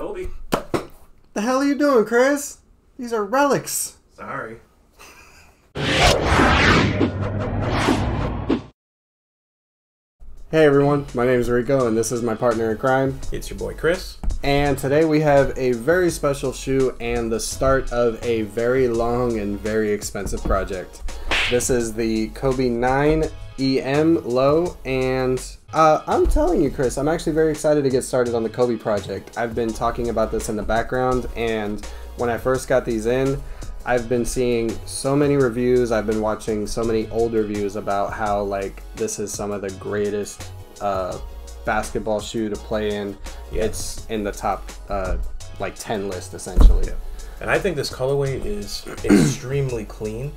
Kobe. The hell are you doing, Chris? These are relics. Sorry. Hey everyone, my name is Rico and this is my partner in crime. It's your boy Chris. And today we have a very special shoe and the start of a very long and very expensive project. This is the Kobe 9 EM Low, and I'm telling you, Chris, I'm actually very excited to get started on the Kobe project. I've been talking about this in the background, and when I first got these in, I've been seeing so many reviews, I've been watching so many old reviews about how like this is some of the greatest basketball shoe to play in. Yeah. It's in the top like 10 list essentially. Yeah. And I think this colorway is extremely clean.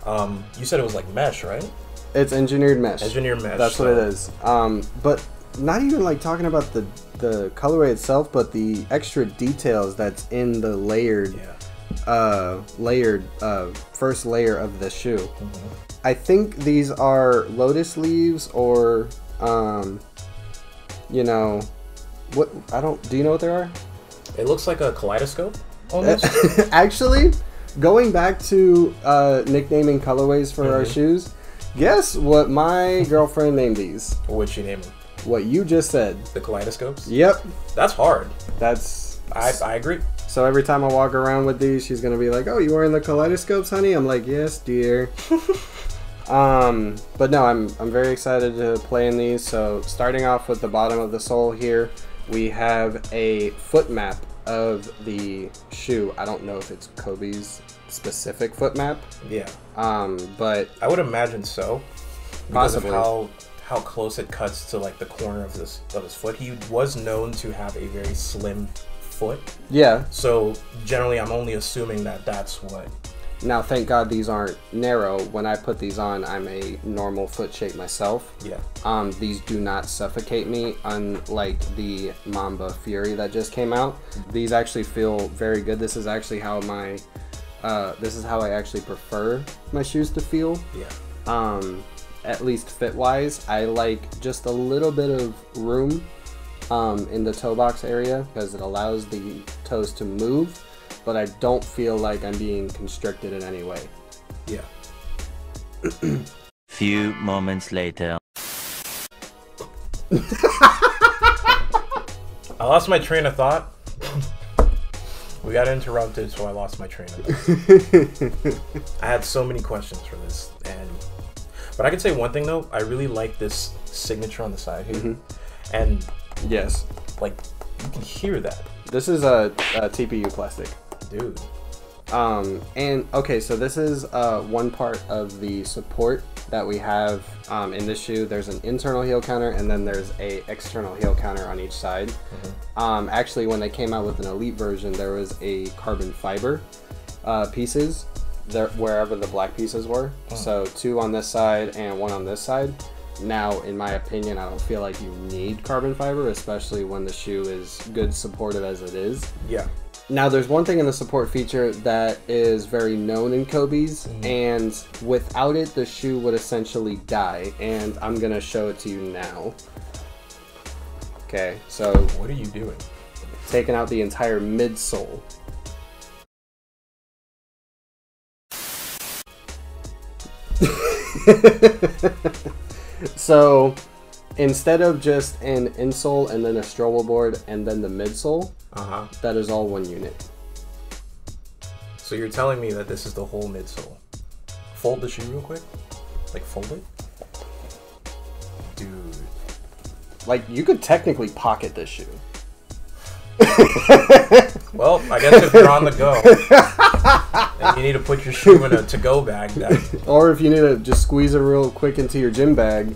You said it was like mesh, right? It's engineered mesh. Engineered mesh. That's what it is. But not even like talking about the colorway itself, but the extra details that's in the layered first layer of the shoe. Mm-hmm. I think these are lotus leaves or you know what, do you know what they are? It looks like a kaleidoscope almost. Actually, going back to nicknaming colorways for our shoes, guess what my girlfriend named these? What would she name them? What you just said. The kaleidoscopes? Yep. That's hard. I agree. So every time I walk around with these, she's gonna be like, "Oh, you wearing the kaleidoscopes, honey?" I'm like, "Yes, dear." But no, I'm very excited to play in these. So starting off with the bottom of the sole here, we have a foot map of the shoe. I don't know if it's Kobe's specific foot map. Yeah. But I would imagine so. Possibly. Because of how close it cuts to like the corner of his foot. He was known to have a very slim foot. Yeah. So generally, I'm only assuming that that's what. Now, thank God these aren't narrow. When I put these on, I'm a normal foot shape myself. Yeah. These do not suffocate me, unlike the Mamba Fury that just came out. These actually feel very good. This is actually how this is how I actually prefer my shoes to feel. Yeah. At least fit-wise, I like just a little bit of room in the toe box area because it allows the toes to move, but I don't feel like I'm being constricted in any way. Yeah. Few moments later. I lost my train of thought. We got interrupted, so I lost my train of thought. I had so many questions for this, but I can say one thing though. I really like this signature on the side here, and yes, like you can hear that. This is a TPU plastic, dude. And okay, so this is one part of the support that we have in this shoe. There's an internal heel counter and then there's a external heel counter on each side. Actually, when they came out with an elite version, there was a carbon fiber pieces there wherever the black pieces were. So 2 on this side and 1 on this side. Now, in my opinion, I don't feel like you need carbon fiber, especially when the shoe is good supportive as it is. Yeah. Now, there's one thing in the support feature that is very known in Kobe's, and without it, the shoe would essentially die, and I'm going to show it to you now. Okay, so... What are you doing? Taking out the entire midsole. So, instead of just an insole and then a stroller board and then the midsole, that is all one unit. So you're telling me that this is the whole midsole? Fold the shoe real quick? Like fold it? Dude. Like, you could technically pocket this shoe. Well, I guess if you're on the go, and you need to put your shoe in a to-go bag. Or if you need to just squeeze it real quick into your gym bag.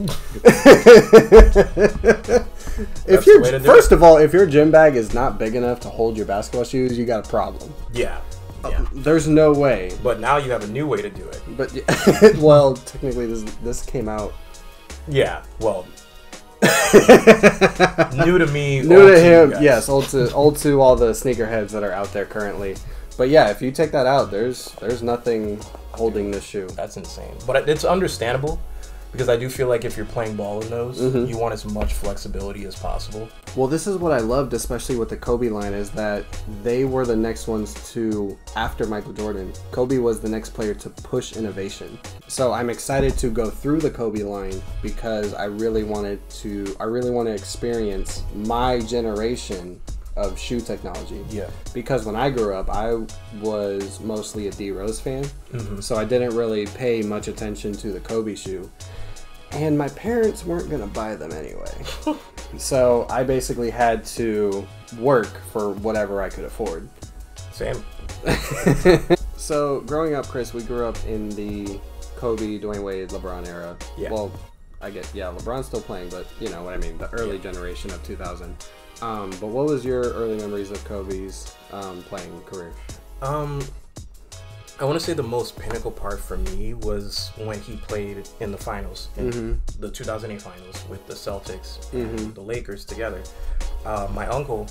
First of all, if your gym bag is not big enough to hold your basketball shoes, you got a problem. Yeah. There's no way. But now you have a new way to do it. But well, technically this came out. Yeah. Well. New to me. New to him. Yes. Old to all the sneakerheads that are out there currently. But yeah, if you take that out, there's nothing holding this shoe. That's insane. But it's understandable Because I do feel like if you're playing ball in those, you want as much flexibility as possible. Well, this is what I loved, especially with the Kobe line, is that they were the next ones to, after Michael Jordan, Kobe was the next player to push innovation. So I'm excited to go through the Kobe line because I really want to experience my generation of shoe technology. Yeah. Because when I grew up, I was mostly a D Rose fan, so I didn't really pay much attention to the Kobe shoe. And my parents weren't going to buy them anyway. So I basically had to work for whatever I could afford. Same. So growing up, Chris, we grew up in the Kobe, Dwayne Wade, LeBron era. Yeah. Well, LeBron's still playing, but you know what I mean, the early generation of 2000. But what was your early memories of Kobe's playing career? I want to say the most pinnacle part for me was when he played in the finals, in the 2008 finals with the Celtics and the Lakers together. My uncle,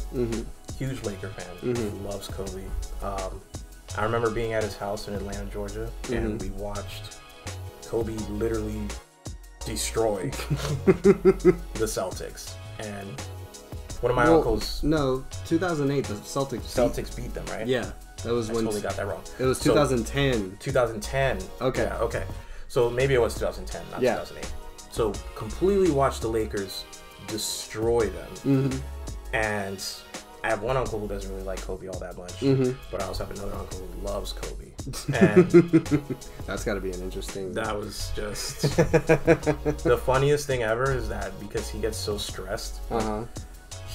huge Laker fan, loves Kobe. I remember being at his house in Atlanta, Georgia, and we watched Kobe literally destroy the Celtics. And one of my uncles... No, 2008, the Celtics beat them, right? Yeah. That was I when totally got that wrong. It was 2010. 2010. Okay. Yeah, okay. So maybe it was 2010, not 2008. So completely watched the Lakers destroy them. And I have one uncle who doesn't really like Kobe all that much, but I also have another uncle who loves Kobe. And that's got to be an interesting... That was just... The funniest thing ever is that because he gets so stressed,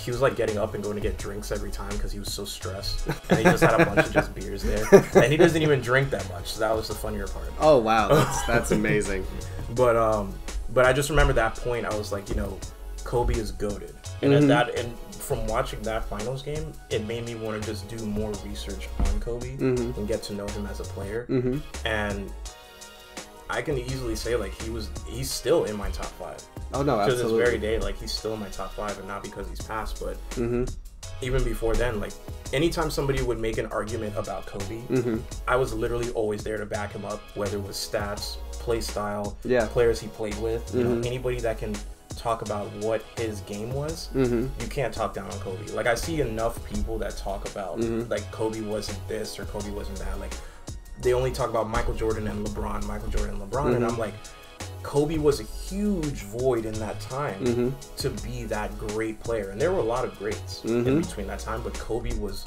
he was like getting up and going to get drinks every time because he was so stressed, and he just had a bunch of just beers there, and he doesn't even drink that much, so that was the funnier part. Oh wow, that's amazing. But I just remember that point. I was like, you know, Kobe is goated, and and from watching that finals game, it made me want to just do more research on Kobe and get to know him as a player. And I can easily say like he's still in my top 5. Oh no, absolutely. To this very day, like he's still in my top 5, and not because he's passed, but even before then, like anytime somebody would make an argument about Kobe, I was literally always there to back him up, whether it was stats, play style, players he played with, you know, anybody that can talk about what his game was, you can't talk down on Kobe. Like I see enough people that talk about like Kobe wasn't this or Kobe wasn't that, like they only talk about Michael Jordan and LeBron, and I'm like, Kobe was a huge void in that time to be that great player. And there were a lot of greats in between that time, but Kobe was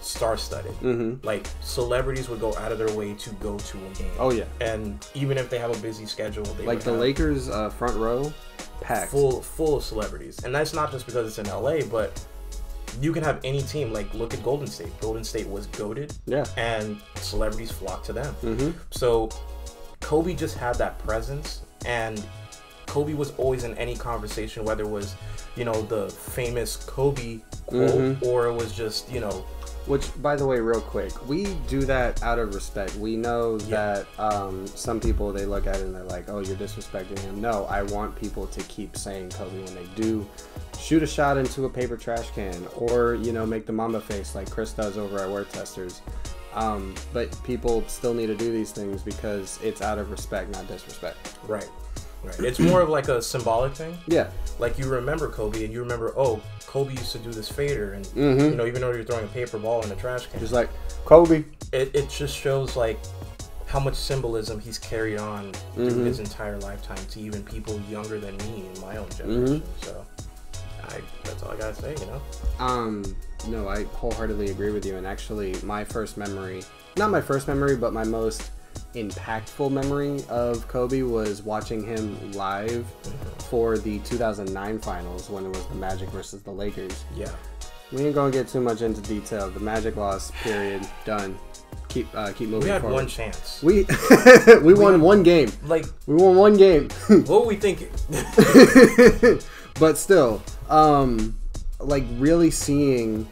star-studded. Like, celebrities would go out of their way to go to a game. Oh, yeah. And even if they have a busy schedule, they like the Lakers front row, packed. Full of celebrities. And that's not just because it's in LA, but you can have any team. Like, look at Golden State. Golden State was goated. Yeah. And celebrities flocked to them. So Kobe just had that presence, and Kobe was always in any conversation, whether it was, you know, the famous Kobe quote, or it was just, you know... Which, by the way, real quick, we do that out of respect. We know that some people, they look at it and they're like, oh, you're disrespecting him. No, I want people to keep saying Kobe when they do shoot a shot into a paper trash can, or, you know, make the mamba face like Chris does over at Weartesters. But people still need to do these things because it's out of respect, not disrespect. Right. It's more of like a symbolic thing. Yeah. Like you remember Kobe, and you remember, oh, Kobe used to do this fader, and you know, even though you're throwing a paper ball in a trash can, just like Kobe. It just shows like how much symbolism he's carried on through his entire lifetime to even people younger than me in my own generation. So that's all I gotta say, you know. No, I wholeheartedly agree with you. And actually, my first memory, not my first memory, but my most impactful memory of Kobe was watching him live for the 2009 finals when it was the Magic versus the Lakers. Yeah. We ain't gonna get too much into detail. The Magic lost, period. Done. Keep moving forward. We had one chance. We won one game. Like, we won one game. What were we thinking? But still, like really seeing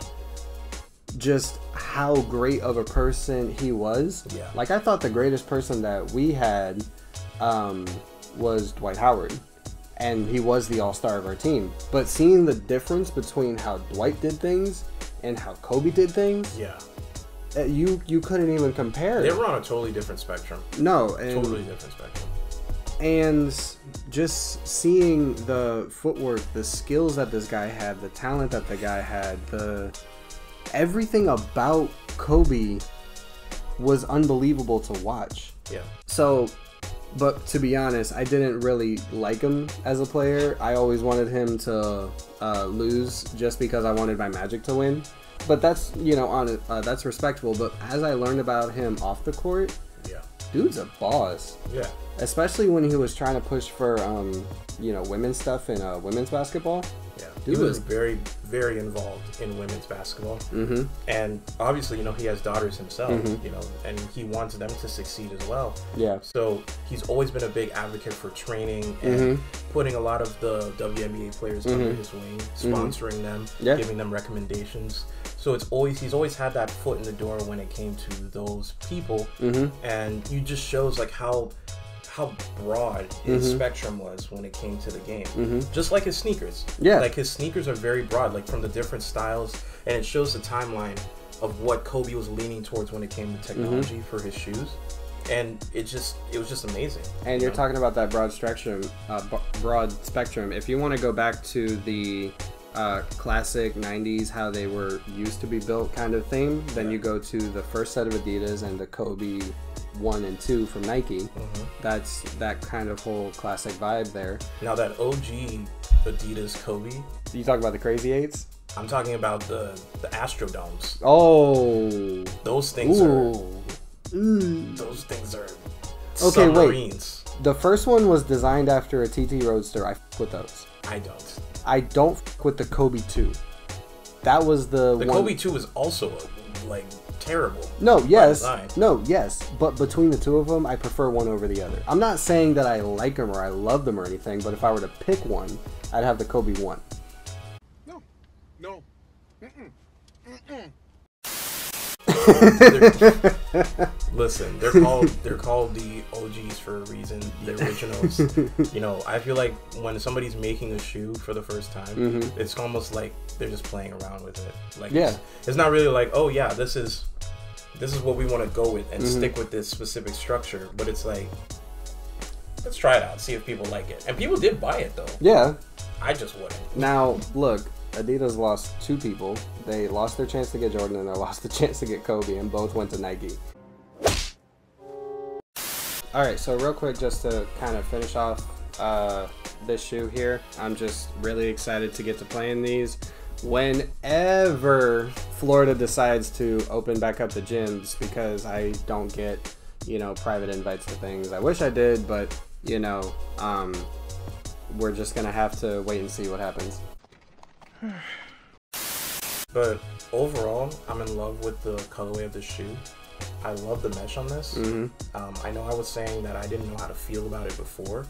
just how great of a person he was. Yeah. Like I thought the greatest person that we had was Dwight Howard, and he was the all-star of our team. But seeing the difference between how Dwight did things and how Kobe did things, you couldn't even compare. They were on a totally different spectrum. No, totally different spectrum. And just seeing the footwork, the skills that this guy had, the talent that the guy had, everything about Kobe was unbelievable to watch. Yeah. So, but to be honest, I didn't really like him as a player. I always wanted him to lose just because I wanted my Magic to win. But that's, that's respectable. But as I learned about him off the court, yeah, dude's a boss. Yeah. Especially when he was trying to push for, women's stuff in women's basketball. Yeah. Dude he was very, very involved in women's basketball. Mm-hmm. And obviously, he has daughters himself, Mm-hmm. and he wants them to succeed as well. Yeah. So he's always been a big advocate for training and putting a lot of the WNBA players under his wing, sponsoring them, giving them recommendations. So he's always had that foot in the door when it came to those people, and you just shows like how broad his spectrum was when it came to the game. Just like his sneakers. Yeah. Like his sneakers are very broad, like from the different styles, and it shows the timeline of what Kobe was leaning towards when it came to technology for his shoes. And it was just amazing. And you're talking about that broad spectrum. If you want to go back to the classic 90s, how they were used to be built kind of thing, then you go to the first set of Adidas and the Kobe 1 and 2 from Nike. That's that kind of whole classic vibe there. Now that OG Adidas Kobe, You talk about the Crazy 8s? I'm talking about the Astrodomes. Oh, Those things are submarines. Wait. The first one was designed after a TT Roadster. I f with those. I don't f with the Kobe 2. That was the one. Kobe 2 was also terrible. Yes, but between the two of them, I prefer one over the other. I'm not saying that I like them or I love them or anything, but if I were to pick one, I'd have the Kobe 1. No. Listen, they're called the OGs for a reason, the originals. I feel like when somebody's making a shoe for the first time, it's almost like they're just playing around with it. It's not really like, oh yeah, this is what we want to go with and stick with this specific structure, but it's like, let's try it out, see if people like it. And people did buy it though. Yeah. I just wouldn't. Now, look, Adidas lost 2 people. They lost their chance to get Jordan and they lost the chance to get Kobe, and both went to Nike. Alright, so real quick, just to kind of finish off this shoe here, I'm just really excited to get to playing these. Whenever Florida decides to open back up the gyms, because I don't get, private invites to things. I wish I did, but, we're just going to have to wait and see what happens. But overall, I'm in love with the colorway of the shoe. I love the mesh on this. I know I was saying that I didn't know how to feel about it before,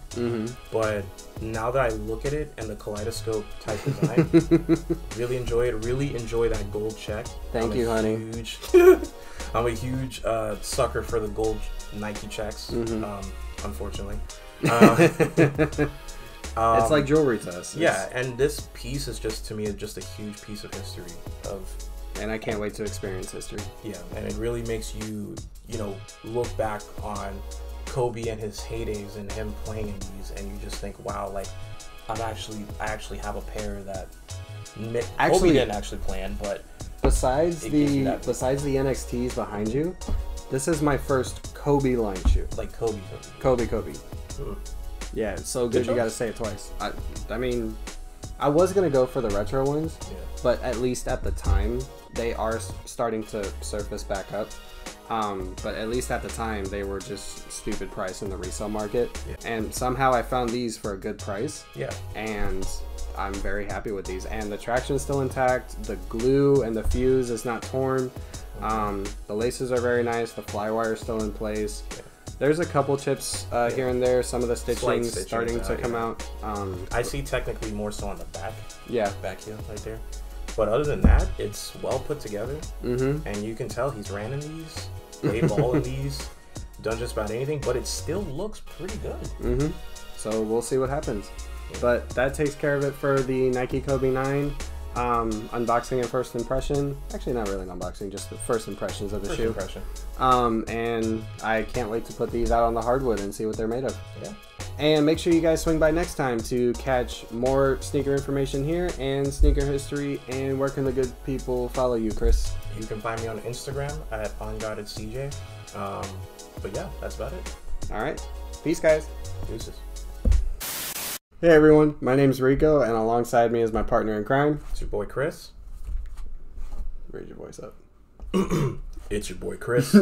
but now that I look at it and the kaleidoscope type design, really enjoy it. Really enjoy that gold check. Thank you, honey. I'm a huge sucker for the gold Nike checks, unfortunately. It's like jewelry to us. Yeah, and this piece is just a huge piece of history and I can't wait to experience history. Yeah, and it really makes you, look back on Kobe and his heydays and him playing in these, and you just think, wow, like I actually have a pair that Kobe didn't actually plan, but besides the NXTs behind you, this is my first Kobe line shoe. Like Kobe. Yeah, it's so good you gotta say it twice. I mean, I was gonna go for the retro ones, but at least at the time, they are starting to surface back up. But at least at the time, they were just stupid price in the resale market. And somehow I found these for a good price. And I'm very happy with these. And the traction's still intact. The glue and the fuse is not torn. The laces are very nice. The flywire is still in place. There's a couple chips here and there. Some of the stitching's starting to come out. I see technically more so on the back. Back heel right there. But other than that, it's well put together. And you can tell he's ran in these, played ball in these, done just about anything, but it still looks pretty good. So we'll see what happens. But that takes care of it for the Nike Kobe 9. Unboxing and first impression. Actually, not really an unboxing, just the first impressions of the shoe. And I can't wait to put these out on the hardwood and see what they're made of. And make sure you guys swing by next time to catch more sneaker information here and sneaker history. And where can the good people follow you, Chris? You can find me on Instagram at onguardedcj. But yeah, that's about it. All right. Peace, guys. Deuces. Hey, everyone. My name's Rico, and alongside me is my partner in crime. It's your boy, Chris. Raise your voice up. It's your boy, Chris.